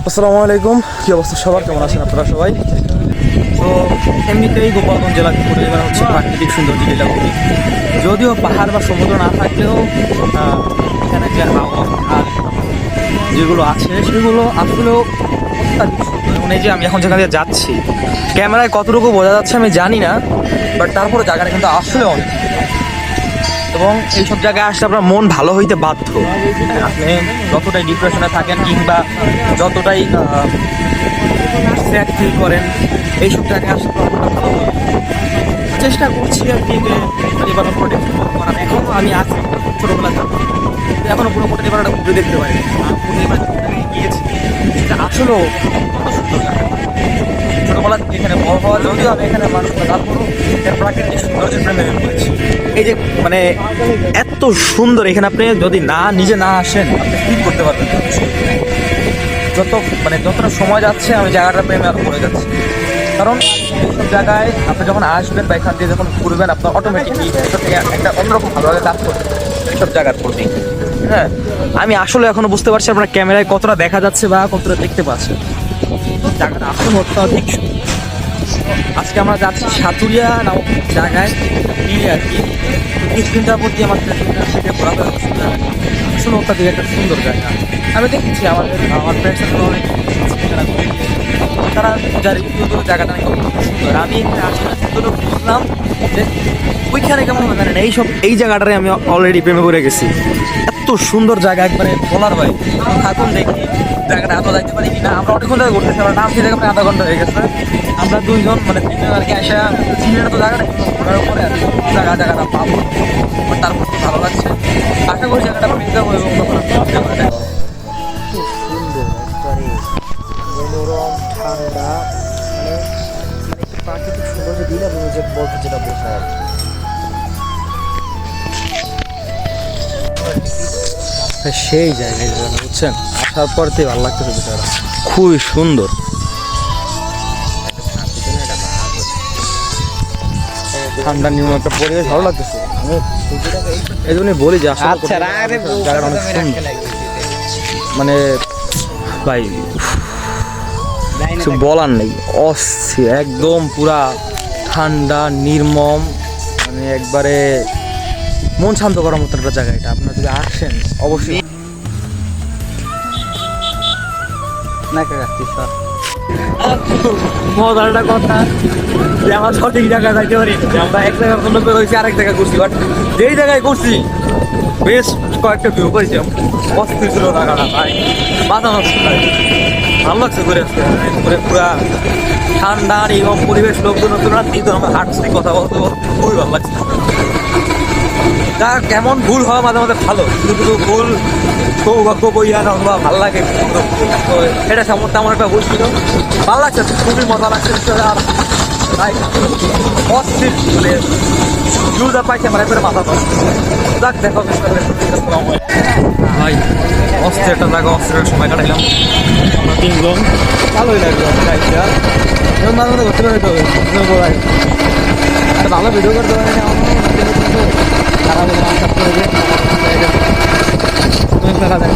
আসসালামু আলাইকুম, কি অবস্থা সবার, কেমন আছেন আপনারা সবাই? তো এমনিতেই গোপালগঞ্জ জেলাকে পরিবেশ হচ্ছে প্রাকৃতিক সৌন্দর্য যেটা বলি, যদিও পাহাড় বা সমুদ্র না থাকলেও এখানে যে হাওয়া আর যেগুলো আছে সেগুলো আসলেও অত্যাধিক সুন্দর। এবং এই যে আমি এখন যেখানে যাচ্ছি, ক্যামেরায় কতটুকু বোঝা যাচ্ছে আমি জানি না, বাট তারপরে জায়গাটা কিন্তু আসলে অনেক, এবং এইসব জায়গায় আসলে আপনার মন ভালো হইতে বাধ্য। আপনি যতটাই ডিপ্রেশনে থাকেন কিংবা যতটাই স্যাড ফিল করেন, এইসব জায়গায় আসলে আপনার ভালো হবে। চেষ্টা করছি আর কি যে পরিবার প্রোটেক্ট করার। এখনও আমি আছি ছোটোবেলা থাকি, এখনও পুরো পরিবারটা ঘুরে দেখতে পারি। আর পরিবার গিয়েছি, সেটা আসলেও কত সুন্দর জায়গা। ছোটোবেলা থেকে এখানে বড় হওয়া, যদিও আমি এখানে মানুষ না, তারপরও এর প্রাকৃতিক সৌন্দর্যের প্রেমে পড়েছি। এই যে মানে এত সুন্দর, এখানে আপনি যদি নিজে না আসেন আপনি ফিল করতে পারবেন। যতটা সময় যাচ্ছে আমি জায়গাটার প্রেমে আরো পড়ে যাচ্ছি। কারণ এইসব জায়গায় আপনি যখন আসবেন বা এখান দিয়ে যখন ঘুরবেন, আপনার অটোমেটিকলি ভেতর থেকে একটা অন্যরকম ভালোভাবে কাজ করবে এইসব জায়গার প্রতি। হ্যাঁ, আমি আসলে এখনো বুঝতে পারছি আপনার ক্যামেরায় কতটা দেখা যাচ্ছে বা কতটা দেখতে পাচ্ছেন। জায়গাটা আসলে অত্যাধিক সুন্দর। আজকে আমরা যাচ্ছি সাতুরিয়া নামক জায়গায় নিয়ে আর কি। কিছুদিন যাবত দিয়ে আমার সেটা ঘোরাফেরা করছি। আসলে অত্যাধিক একটা সুন্দর জায়গা। আমি দেখেছি আমার ফ্রেন্ডসের অনেক তারা যার জায়গাটা নাকি সুন্দর। আমি এখানে আসলে সুন্দর বুঝলাম যে ওইখানে কেমন হবে জানেন, এই জায়গাটারে আমি অলরেডি প্রেমে পড়ে গেছি। এত সুন্দর জায়গা, একবারে বলার ভাই। থাকুন দেখি জায়গাটা এত যাইতে পারি কিনা। আমরা অনেকক্ষণ জায়গা ঘুরতেছি, আমার নাম খেয়ে আধা ঘন্টা হয়ে গেছে। আমরা দুইজন তিনজন আর কি আসা চিনের তো জায়গাটা ঘোরার পরে আর জায়গাটা পাবো, তারপর তো ভালো লাগছে। আশা করি জায়গাটা পেয়ে যাবো এবং তখন ভাবতে পারে সুন্দর, একবারে মনোরম, ঠান্ডা, প্রাকৃতিক সৌন্দর্য দিলে আপনি যে বলতে যেটা বোঝায় সেই জায়গায় বুঝছেন। আসার পর থেকে ভালো লাগতেছে বিষয়টা, খুবই সুন্দর। ঠান্ডা নিয়ম একটা পরিবেশ ভালো লাগতেছে। এই জন্যই বলি যে আসলে জায়গাটা অনেক সুন্দর। মানে ভাই কিছু বলার নেই, অস্থির একদম, পুরা ঠান্ডা নির্মম, মানে একবারে মন শান্ত করার মতো একটা জায়গা। এটা আপনারা যদি আসেন অবশ্যই। মজার একটা কথা যে আমার সঠিক জায়গায় যাইতে পারি, আমরা এক জায়গায় বন্ধ করে হয়েছি, আরেক জায়গায় করছি, বাট যেই জায়গায় করছি বেশ কয়েকটা ভিউ পাইছি। অস্থির ছিল জায়গাটা, ভাই মাথা নষ্ট। ভালো লাগছে ঘুরে আসতে, ঘুরে পুরা ঠান্ডা এবং পরিবেশ, লোকজনের তুলনায় কিন্তু আমরা হাঁটছি, কথা বলতে খুবই ভালো লাগছে। যা কেমন ভুল হয় মাঝে মাঝে ভালো, শুধু ভুল সৌভাগ্য বইয়া না অথবা ভালো লাগে, এটা তেমন একটা ভুল ছিল। ভালো লাগছে, খুবই মজা লাগছে। আর তাই অস্থির মানে ভিউটা পাইছে আমার একবারে মাথা নষ্ট। যাক দেখো ভাই, অস্থির একটা জায়গা, অস্থির একটা সময় কাটাইলাম আমরা তিনজন। ভালোই লাগলো মাঝে মাঝে ঘুরতে বেরোতে হবে, ভালো ভিডিও করতে পারে খারাপ দেখা